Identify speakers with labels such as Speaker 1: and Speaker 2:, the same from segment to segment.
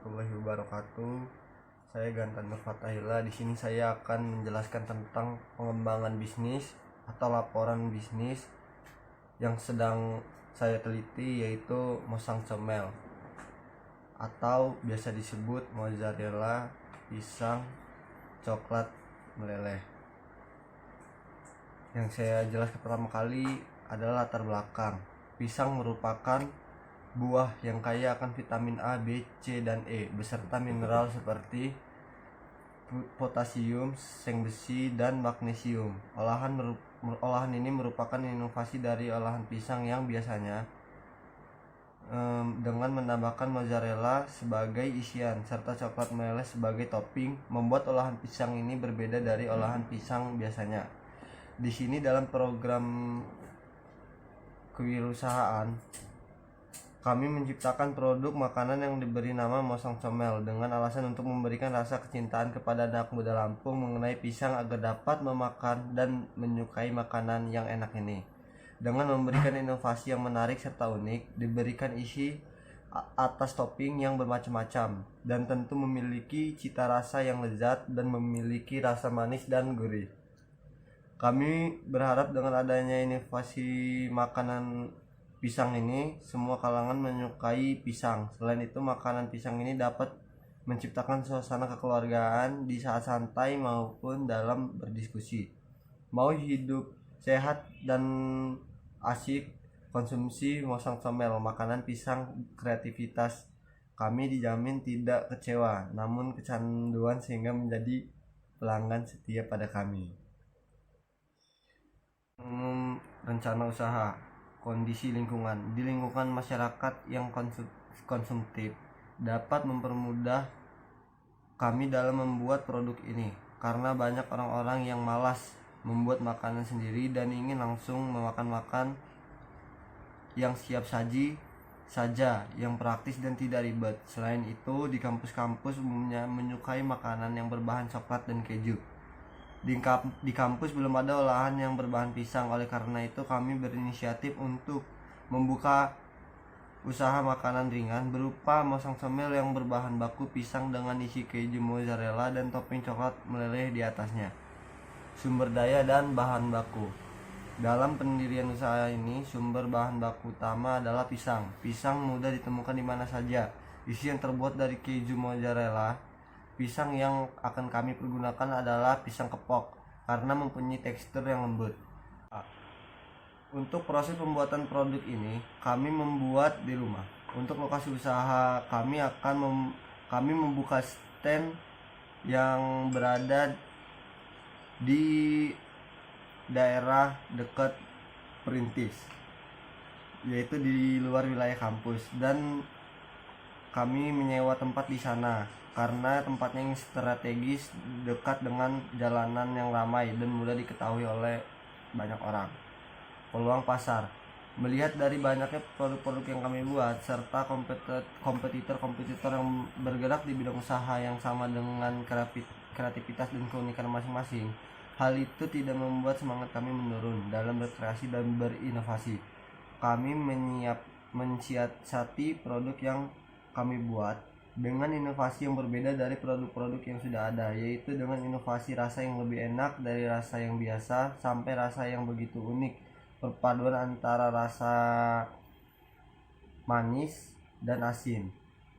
Speaker 1: warahmatullahi wabarakatuh. Saya Gantan Nur Fatahila. Di sini saya akan menjelaskan tentang pengembangan bisnis atau laporan bisnis yang sedang saya teliti, yaitu Mosang Comel atau biasa disebut mozzarella pisang coklat meleleh. Yang saya jelaskan pertama kali adalah latar belakang. Pisang merupakan buah yang kaya akan vitamin A, B, C, dan E beserta mineral seperti potasium, seng besi, dan magnesium. Olahan ini merupakan inovasi dari olahan pisang yang biasanya dengan menambahkan mozzarella sebagai isian serta coklat meleleh sebagai topping, membuat olahan pisang ini berbeda dari olahan pisang biasanya. Di sini dalam program kewirausahaan kami menciptakan produk makanan yang diberi nama Mosang Comel dengan alasan untuk memberikan rasa kecintaan kepada anak muda Lampung mengenai pisang agar dapat memakan dan menyukai makanan yang enak ini. Dengan memberikan inovasi yang menarik serta unik, diberikan isi atas topping yang bermacam-macam dan tentu memiliki cita rasa yang lezat dan memiliki rasa manis dan gurih. Kami berharap dengan adanya inovasi makanan pisang ini, semua kalangan menyukai pisang. Selain itu, makanan pisang ini dapat menciptakan suasana kekeluargaan di saat santai maupun dalam berdiskusi. Mau hidup sehat dan asik, konsumsi Mosang Comel, makanan pisang kreativitas. Kami dijamin tidak kecewa, namun kecanduan sehingga menjadi pelanggan setia pada kami. Rencana usaha. Kondisi lingkungan. Di lingkungan masyarakat yang konsumtif dapat mempermudah kami dalam membuat produk ini, karena banyak orang-orang yang malas membuat makanan sendiri dan ingin langsung memakan yang siap saji saja, yang praktis dan tidak ribet. Selain itu, di kampus-kampus umumnya menyukai makanan yang berbahan coklat dan keju. Di kampus belum ada olahan yang berbahan pisang, oleh karena itu kami berinisiatif untuk membuka usaha makanan ringan berupa Mosang Comel yang berbahan baku pisang dengan isi keju mozzarella dan topping coklat meleleh di atasnya. Sumber daya dan bahan baku. Dalam pendirian usaha ini, sumber bahan baku utama adalah pisang. Pisang mudah ditemukan di mana saja. Isi yang terbuat dari keju mozzarella. Pisang yang akan kami pergunakan adalah pisang kepok karena mempunyai tekstur yang lembut. Untuk proses pembuatan produk ini, kami membuat di rumah. Untuk lokasi usaha, kami membuka stand yang berada di daerah dekat Perintis, yaitu di luar wilayah kampus, dan kami menyewa tempat di sana karena tempatnya yang strategis, dekat dengan jalanan yang ramai dan mudah diketahui oleh banyak orang. Peluang pasar. Melihat dari banyaknya produk-produk yang kami buat serta kompetitor-kompetitor yang bergerak di bidang usaha yang sama dengan kreativitas dan keunikan masing-masing, hal itu tidak membuat semangat kami menurun dalam berkreasi dan berinovasi. Kami mensiasati produk yang kami buat dengan inovasi yang berbeda dari produk-produk yang sudah ada, yaitu dengan inovasi rasa yang lebih enak dari rasa yang biasa sampai rasa yang begitu unik, perpaduan antara rasa manis dan asin,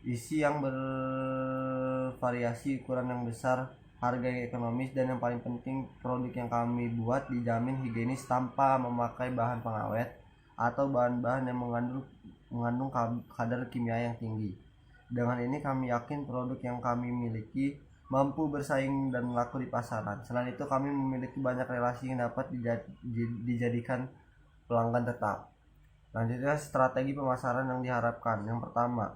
Speaker 1: isi yang bervariasi, ukuran yang besar, harga yang ekonomis, dan yang paling penting, produk yang kami buat dijamin higienis tanpa memakai bahan pengawet atau bahan-bahan yang mengandung kadar kimia yang tinggi. Dengan ini kami yakin produk yang kami miliki mampu bersaing dan laku di pasaran. Selain itu, kami memiliki banyak relasi yang dapat dijadikan pelanggan tetap. Selanjutnya, strategi pemasaran yang diharapkan. Yang pertama,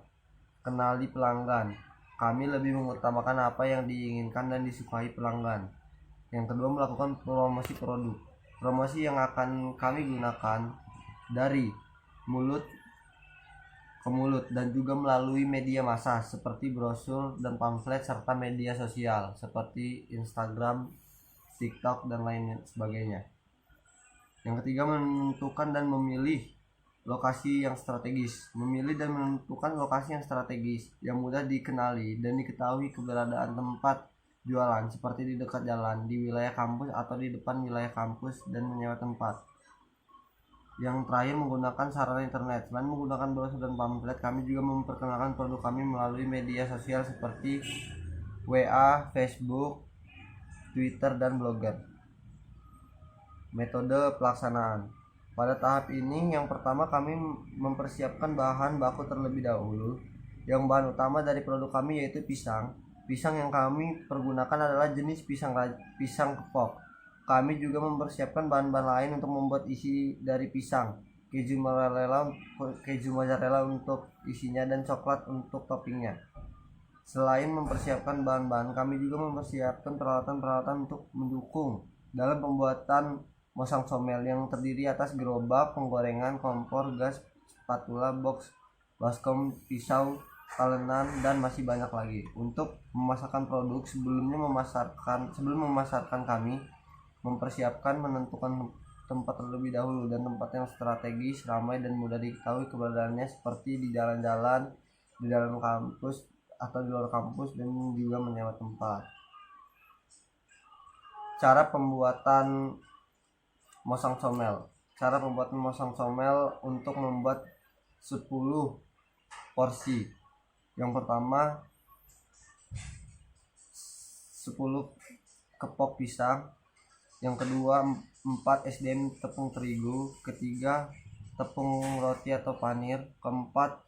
Speaker 1: kenali pelanggan. Kami lebih mengutamakan apa yang diinginkan dan disukai pelanggan. Yang kedua, melakukan promosi produk. Promosi yang akan kami gunakan dari mulut ke mulut dan juga melalui media massa seperti brosur dan pamflet serta media sosial seperti Instagram, TikTok, dan lain sebagainya. Yang ketiga, menentukan dan memilih lokasi yang strategis. Memilih dan menentukan lokasi yang strategis, yang mudah dikenali dan diketahui keberadaan tempat jualan, seperti di dekat jalan, di wilayah kampus atau di depan wilayah kampus, dan menyewa tempat. Yang terakhir, menggunakan sarana internet. Selain menggunakan brosur dan pamflet, kami juga memperkenalkan produk kami melalui media sosial seperti WA, Facebook, Twitter, dan Blogger. Metode pelaksanaan. Pada tahap ini, yang pertama kami mempersiapkan bahan baku terlebih dahulu. Yang bahan utama dari produk kami yaitu pisang. Pisang yang kami pergunakan adalah jenis pisang kepok. Kami juga mempersiapkan bahan-bahan lain untuk membuat isi dari pisang, keju mozzarella untuk isinya, dan coklat untuk toppingnya. Selain mempersiapkan bahan-bahan, kami juga mempersiapkan peralatan-peralatan untuk mendukung dalam pembuatan mosang comel, yang terdiri atas gerobak, penggorengan, kompor, gas, spatula, box, baskom, pisau, talenan, dan masih banyak lagi. Untuk memasarkan produk, sebelum memasarkan kami mempersiapkan menentukan tempat terlebih dahulu, dan tempat yang strategis, ramai, dan mudah diketahui keberadaannya, seperti di jalan-jalan, di dalam kampus atau di luar kampus, dan juga menyewa tempat. Cara pembuatan mosang comel. Cara pembuatan mosang comel untuk membuat 10 porsi. Yang pertama, 10 kepok pisang. Yang kedua, 4 SDM tepung terigu. Ketiga, tepung roti atau panir. Keempat,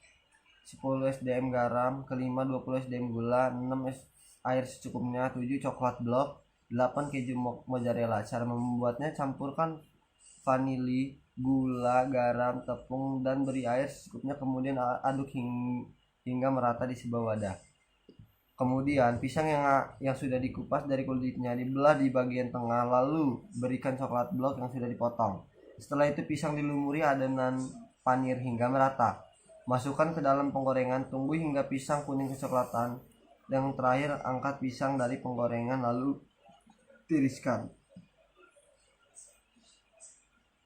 Speaker 1: 10 SDM garam. Kelima, 20 SDM gula. 6 air secukupnya. 7 coklat blok. 8 keju mozzarella. Cara membuatnya: campurkan vanili, gula, garam, tepung, dan beri air secukupnya. Kemudian aduk hingga merata di sebuah wadah. Kemudian pisang yang sudah dikupas dari kulitnya dibelah di bagian tengah, lalu berikan coklat blok yang sudah dipotong. Setelah itu pisang dilumuri adonan panir hingga merata. Masukkan ke dalam penggorengan, tunggu hingga pisang kuning kecoklatan. Yang terakhir, angkat pisang dari penggorengan lalu tiriskan.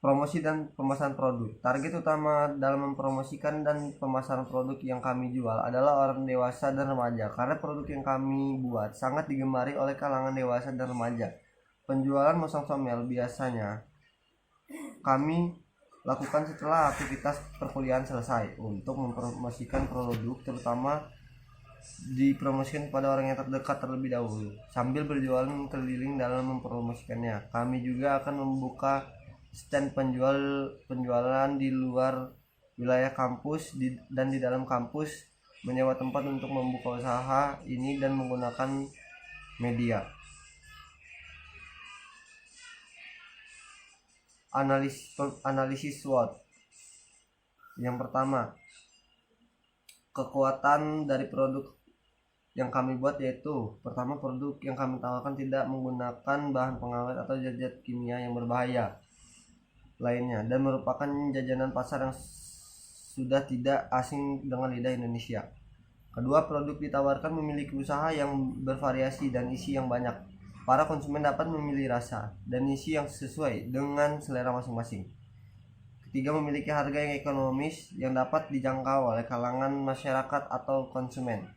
Speaker 1: Promosi dan pemasaran produk. Target utama dalam mempromosikan dan pemasaran produk yang kami jual adalah orang dewasa dan remaja, karena produk yang kami buat sangat digemari oleh kalangan dewasa dan remaja. Penjualan mosang comel biasanya kami lakukan setelah aktivitas perkuliahan selesai. Untuk mempromosikan produk, terutama dipromosikan kepada orang yang terdekat terlebih dahulu, sambil berjualan keliling dalam mempromosikannya. Kami juga akan membuka stand penjualan di luar wilayah kampus dan di dalam kampus, menyewa tempat untuk membuka usaha ini dan menggunakan media. Analisis SWOT. Yang pertama, kekuatan dari produk yang kami buat yaitu: pertama, produk yang kami tawarkan tidak menggunakan bahan pengawet atau zat-zat kimia yang berbahaya lainnya, dan merupakan jajanan pasar yang sudah tidak asing dengan lidah Indonesia. Kedua, produk ditawarkan memiliki usaha yang bervariasi dan isi yang banyak. Para konsumen dapat memilih rasa dan isi yang sesuai dengan selera masing-masing. Ketiga, memiliki harga yang ekonomis yang dapat dijangkau oleh kalangan masyarakat atau konsumen.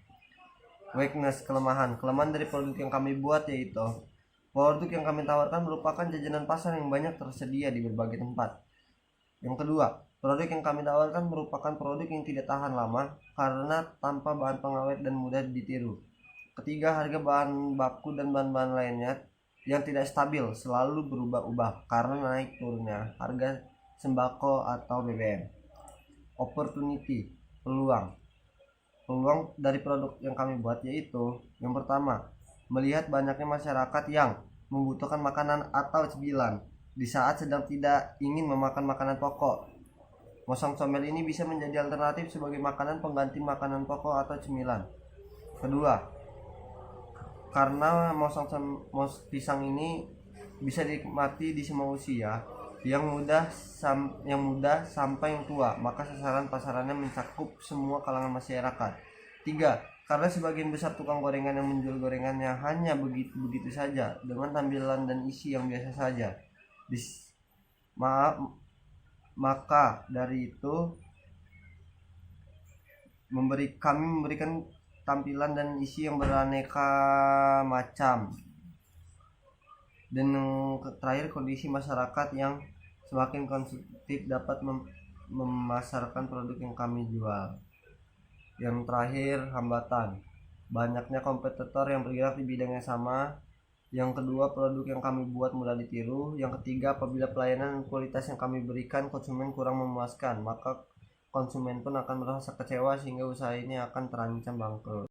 Speaker 1: Weakness, kelemahan dari produk yang kami buat yaitu: produk yang kami tawarkan merupakan jajanan pasar yang banyak tersedia di berbagai tempat. Yang kedua, produk yang kami tawarkan merupakan produk yang tidak tahan lama karena tanpa bahan pengawet dan mudah ditiru. Ketiga, harga bahan baku dan bahan-bahan lainnya yang tidak stabil, selalu berubah-ubah karena naik turunnya harga sembako atau BBM. Opportunity, peluang dari produk yang kami buat yaitu: yang pertama, melihat banyaknya masyarakat yang membutuhkan makanan atau cemilan di saat sedang tidak ingin memakan makanan pokok. Mosang comel ini bisa menjadi alternatif sebagai makanan pengganti makanan pokok atau cemilan. Kedua, karena pisang ini bisa dinikmati di semua usia, yang muda sampai yang tua, maka sasaran pasarannya mencakup semua kalangan masyarakat. 3. Karena sebagian besar tukang gorengan yang menjual gorengannya hanya begitu saja, dengan tampilan dan isi yang biasa saja. Maka dari itu kami memberikan tampilan dan isi yang beraneka macam. Dan yang terakhir, kondisi masyarakat yang semakin konsumtif dapat memasarkan produk yang kami jual. Yang terakhir, hambatan, banyaknya kompetitor yang bergerak di bidang yang sama. Yang kedua, produk yang kami buat mudah ditiru. Yang ketiga, apabila pelayanan dan kualitas yang kami berikan konsumen kurang memuaskan, maka konsumen pun akan merasa kecewa sehingga usaha ini akan terancam bangkrut.